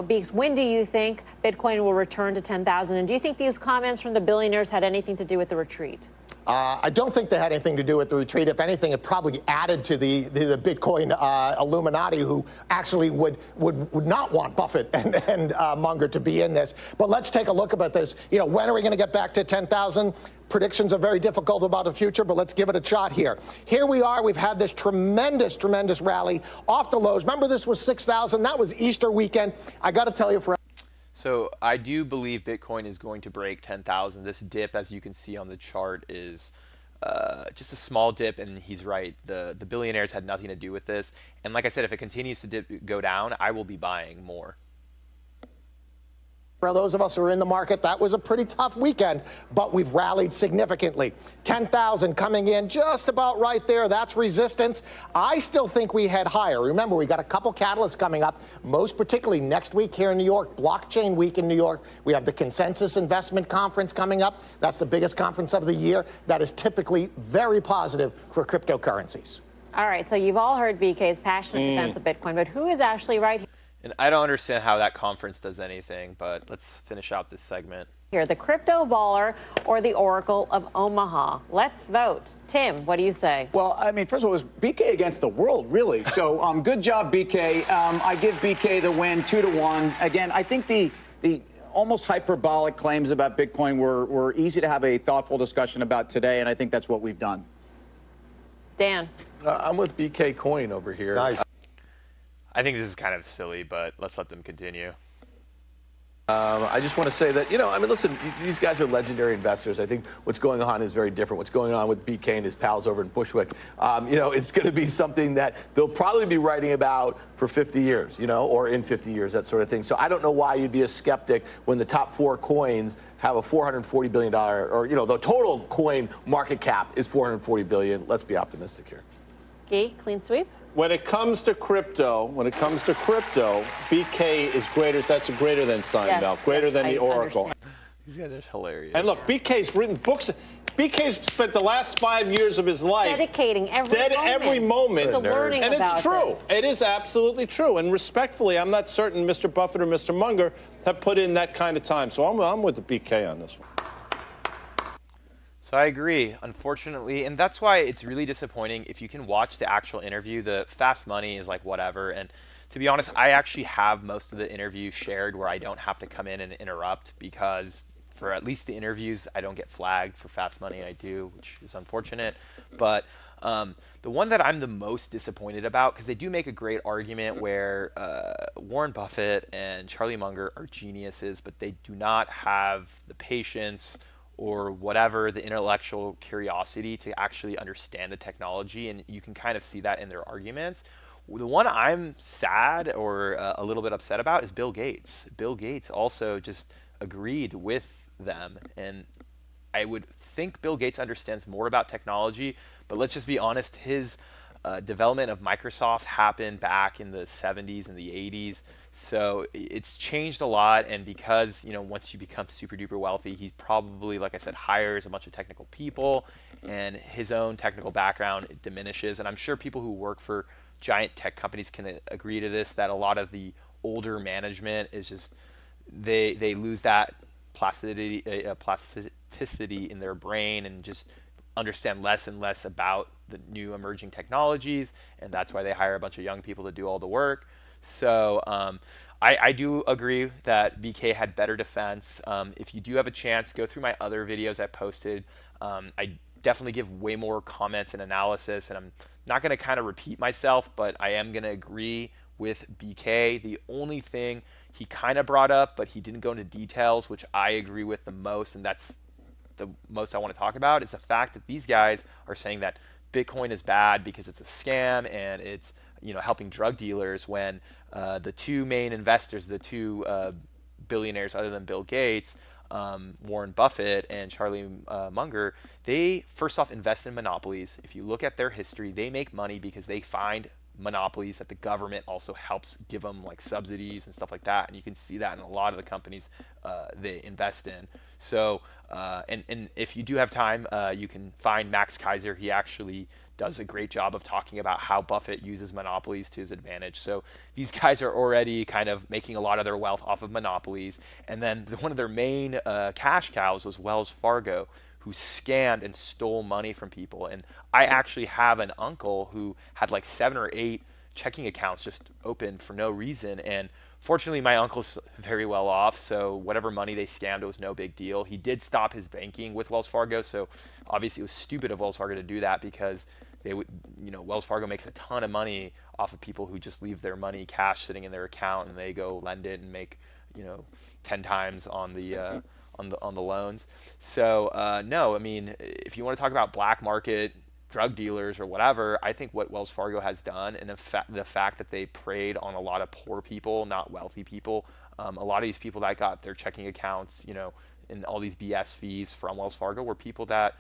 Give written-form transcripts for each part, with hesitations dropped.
Beeks, when do you think Bitcoin will return to 10,000? And do you think these comments from the billionaires had anything to do with the retreat? I don't think they had anything to do with the retreat. If anything, it probably added to the Bitcoin Illuminati, who actually would not want Buffett and Munger to be in this. But let's take a look about this. You know, when are we going to get back to 10,000? Predictions are very difficult about the future, but let's give it a shot here. Here we are. We've had this tremendous rally off the lows. Remember, this was 6,000. That was Easter weekend. I got to tell you, so I do believe Bitcoin is going to break 10,000. This dip, as you can see on the chart, is just a small dip, and he's right. The billionaires had nothing to do with this. And like I said, if it continues to go down, I will be buying more. For those of us who are in the market, that was a pretty tough weekend, but we've rallied significantly. 10,000 coming in just about right there. That's resistance. I still think we head higher. Remember, we got a couple catalysts coming up, most particularly next week here in New York, Blockchain Week in New York. We have the Consensus Investment Conference coming up. That's the biggest conference of the year. That is typically very positive for cryptocurrencies. All right, so you've all heard BK's passionate defense of Bitcoin, but who is actually right here? And I don't understand how that conference does anything, but let's finish out this segment. Here, the crypto baller or the Oracle of Omaha. Let's vote. Tim, what do you say? Well, I mean, first of all, it was BK against the world, really. So good job, BK. I give BK the win, 2-1. Again, I think the almost hyperbolic claims about Bitcoin were easy to have a thoughtful discussion about today, and I think that's what we've done. Dan. I'm with BK Coin over here. Nice. I think this is kind of silly, but let's let them continue. I just want to say that, you know, I mean, listen, these guys are legendary investors. I think what's going on is very different. What's going on with BK and his pals over in Bushwick, you know, it's going to be something that they'll probably be writing about for 50 years, you know, or in 50 years, that sort of thing. So I don't know why you'd be a skeptic when the top 4 coins have a $440 billion, or, you know, the total coin market cap is $440 billion. Let's be optimistic here. Guy, clean sweep? When it comes to crypto, BK is greater. That's a greater than sign, Yes, greater than the Oracle. Understand. These guys are hilarious. And look, BK's written books. BK's spent the last 5 years of his life Dedicating every moment to learning and about it's true. this. It is absolutely true. And respectfully, I'm not certain Mr. Buffett or Mr. Munger have put in that kind of time. So I'm with the BK on this one. So I agree, unfortunately, and that's why it's really disappointing. If you can watch the actual interview, the fast money is like whatever. And to be honest, I actually have most of the interview shared where I don't have to come in and interrupt, because for at least the interviews, I don't get flagged. For fast money, I do, which is unfortunate. But the one that I'm the most disappointed about, because they do make a great argument where Warren Buffett and Charlie Munger are geniuses, but they do not have the patience or whatever, the intellectual curiosity to actually understand the technology, and you can kind of see that in their arguments. The one I'm sad or a little bit upset about is Bill Gates. Bill Gates also just agreed with them, and I would think Bill Gates understands more about technology, but let's just be honest, his development of Microsoft happened back in the 70s and the 80s. So it's changed a lot, and because, you know, once you become super duper wealthy, he probably, like I said, hires a bunch of technical people, and his own technical background diminishes. And I'm sure people who work for giant tech companies can agree to this, that a lot of the older management is just, they lose that plasticity in their brain and just understand less and less about the new emerging technologies, and that's why they hire a bunch of young people to do all the work. So I do agree that BK had better defense. If you do have a chance, go through my other videos I posted. I definitely give way more comments and analysis, and I'm not going to kind of repeat myself, but I am going to agree with BK. The only thing he kind of brought up, but he didn't go into details, which I agree with the most, and that's the most I want to talk about, is the fact that these guys are saying that Bitcoin is bad because it's a scam and it's, you know, helping drug dealers, when the two main investors, the two billionaires other than Bill Gates, Warren Buffett and Charlie Munger, they first off invest in monopolies. If you look at their history, they make money because they find monopolies that the government also helps give them, like subsidies and stuff like that, and you can see that in a lot of the companies they invest in. So and if you do have time, you can find Max Kaiser. He actually does a great job of talking about how Buffett uses monopolies to his advantage. So these guys are already kind of making a lot of their wealth off of monopolies. And then one of their main cash cows was Wells Fargo, who scammed and stole money from people. And I actually have an uncle who had like 7 or 8 checking accounts just open for no reason. And fortunately, my uncle's very well off, so whatever money they scammed, it was no big deal. He did stop his banking with Wells Fargo, so obviously it was stupid of Wells Fargo to do that, because they would, Wells Fargo makes a ton of money off of people who just leave their money cash sitting in their account and they go lend it and make 10 times on the loans. So no, I mean, if you want to talk about black market drug dealers or whatever, I think what Wells Fargo has done, and the fact that they preyed on a lot of poor people, not wealthy people, a lot of these people that got their checking accounts, and all these BS fees from Wells Fargo were people that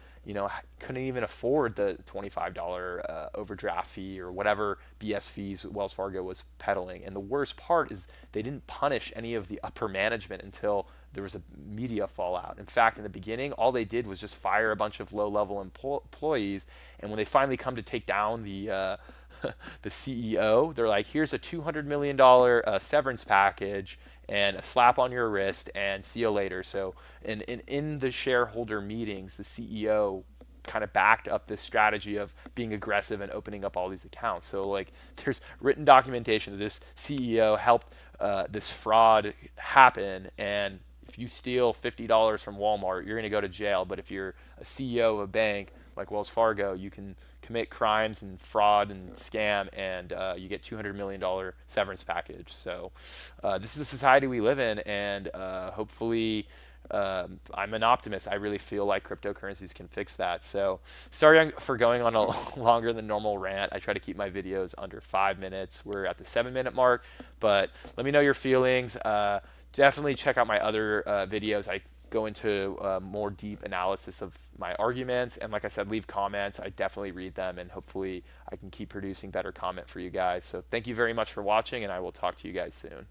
couldn't even afford the $25 overdraft fee or whatever BS fees Wells Fargo was peddling. And the worst part is they didn't punish any of the upper management until there was a media fallout. In fact, in the beginning, all they did was just fire a bunch of low-level employees. And when they finally come to take down the the CEO, they're like, here's a $200 million severance package and a slap on your wrist, and see you later. So in the shareholder meetings, the CEO kind of backed up this strategy of being aggressive and opening up all these accounts. So like, there's written documentation that this CEO helped this fraud happen, and if you steal $50 from Walmart, you're going to go to jail. But if you're a CEO of a bank like Wells Fargo, you can commit crimes and fraud and scam, and you get $200 million severance package. So this is the society we live in, and hopefully I'm an optimist. I really feel like cryptocurrencies can fix that. So sorry for going on a longer than normal rant. I try to keep my videos under 5 minutes. We're at the 7-minute mark, but let me know your feelings. Definitely check out my other videos. I go into more deep analysis of my arguments, and like I said, leave comments. I definitely read them, and hopefully I can keep producing better content for you guys. So thank you very much for watching, and I will talk to you guys soon.